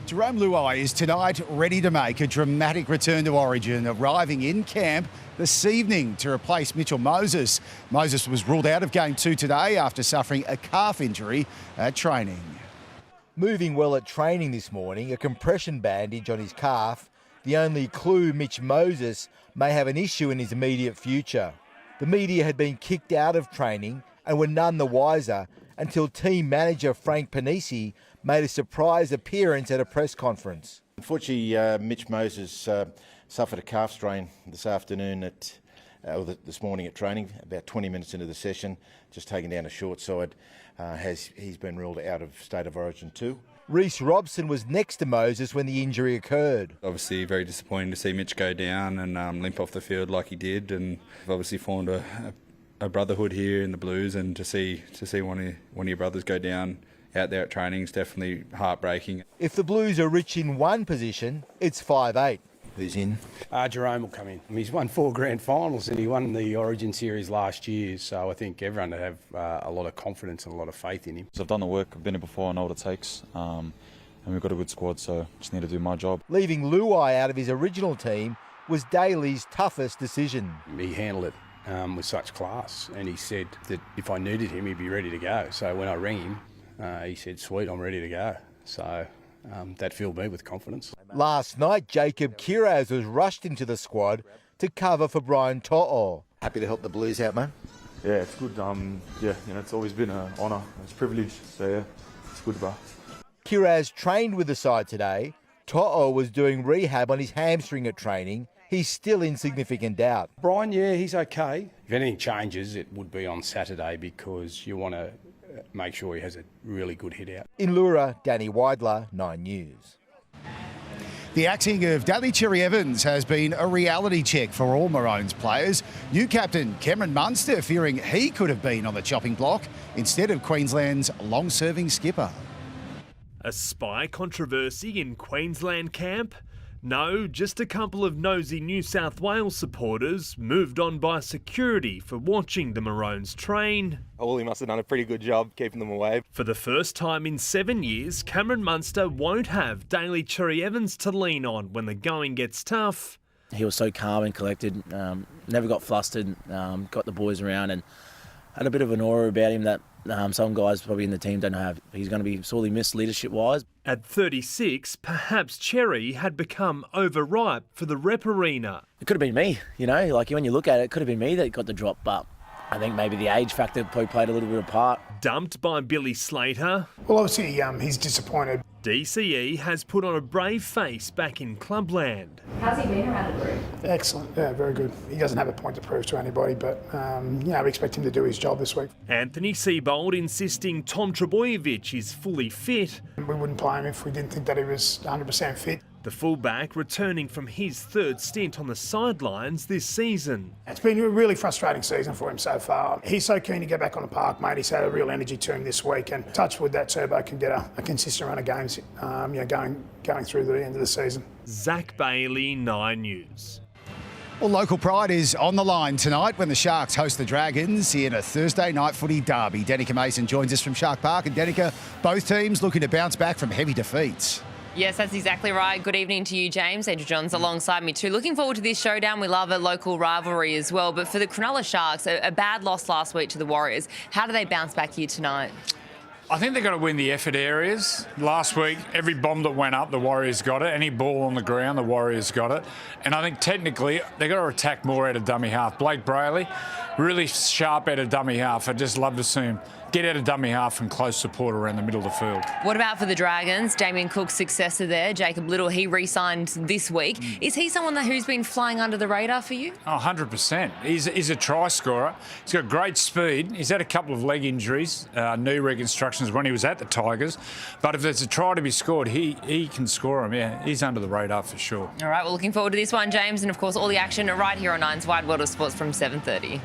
Jerome Luai is tonight ready to make a dramatic return to Origin, arriving in camp this evening to replace Mitchell Moses. Moses was ruled out of Game 2 today after suffering a calf injury at training. Moving well at training this morning, a compression bandage on his calf, the only clue Mitch Moses may have an issue in his immediate future. The media had been kicked out of training and were none the wiser until team manager Frank Panisi made a surprise appearance at a press conference. Unfortunately, Mitch Moses suffered a calf strain this afternoon this morning at training, about 20 minutes into the session, just taken down a short side. He's been ruled out of State of Origin 2. Reece Robson was next to Moses when the injury occurred. Obviously very disappointing to see Mitch go down and limp off the field like he did, and obviously formed a brotherhood here in the Blues, and to see one of your brothers go down out there at training is definitely heartbreaking. If the Blues are rich in one position, it's 5'8". Who's in? Jerome will come in. He's won 4 grand finals and he won the Origin series last year, so I think everyone will have a lot of confidence and a lot of faith in him. I've done the work, I've been here before, I know what it takes, and we've got a good squad, so just need to do my job. Leaving Luai out of his original team was Daly's toughest decision. He handled it with such class, and he said that if I needed him, he'd be ready to go. So when I rang him, he said, "Sweet, I'm ready to go." So that filled me with confidence. Last night, Jacob Kiraz was rushed into the squad to cover for Brian To'o. Happy to help the Blues out, man? Yeah, it's good. It's always been an honour, it's a privilege, so yeah, it's good, bro. Kiraz trained with the side today. To'o was doing rehab on his hamstring at training. He's still in significant doubt. Brian, yeah, he's okay. If anything changes, it would be on Saturday because you want to make sure he has a really good hit out. In Leura, Danny Weidler, 9 News. The axing of Daly Cherry Evans has been a reality check for all Maroons players. New captain Cameron Munster fearing he could have been on the chopping block instead of Queensland's long-serving skipper. A spy controversy in Queensland camp? No, just a couple of nosy New South Wales supporters moved on by security for watching the Maroons train. He must have done a pretty good job keeping them away. For the first time in 7 years, Cameron Munster won't have Daly Cherry Evans to lean on when the going gets tough. He was so calm and collected, never got flustered, got the boys around and had a bit of an aura about him that some guys probably in the team don't have. He's going to be sorely missed leadership-wise. At 36, perhaps Cherry had become overripe for the rep arena. It could have been me, like when you look at it, it could have been me that got the drop, but I think maybe the age factor probably played a little bit of part. Dumped by Billy Slater. Well, obviously he's disappointed. DCE has put on a brave face back in clubland. How's he been around the group? Excellent, yeah, very good. He doesn't have a point to prove to anybody, but we expect him to do his job this week. Anthony Seibold insisting Tom Trebojevic is fully fit. We wouldn't play him if we didn't think that he was 100% fit. The fullback returning from his third stint on the sidelines this season. It's been a really frustrating season for him so far. He's so keen to get back on the park, mate. He's had a real energy to him this week, and touch wood that Turbo can get a consistent run of games going through the end of the season. Zach Bailey, 9 News. Well, local pride is on the line tonight when the Sharks host the Dragons in a Thursday night footy derby. Danica Mason joins us from Shark Park. And Danica, both teams looking to bounce back from heavy defeats. Yes, that's exactly right. Good evening to you, James. Andrew Johns alongside me too. Looking forward to this showdown. We love a local rivalry as well. But for the Cronulla Sharks, a bad loss last week to the Warriors. How do they bounce back here tonight? I think they've got to win the effort areas. Last week, every bomb that went up, the Warriors got it. Any ball on the ground, the Warriors got it. And I think technically, they've got to attack more out of dummy half. Blake Brayley, really sharp out of dummy half. I'd just love to see him get out of dummy half and close support around the middle of the field. What about for the Dragons? Damien Cook's successor there, Jacob Little, he re-signed this week. Is he someone who's been flying under the radar for you? Oh, 100%. He's a try scorer. He's got great speed. He's had a couple of leg injuries, knee reconstructions when he was at the Tigers. But if there's a try to be scored, he can score them. Yeah, he's under the radar for sure. All right, well, looking forward to this one, James. And, of course, all the action right here on Nine's Wide World of Sports from 7:30.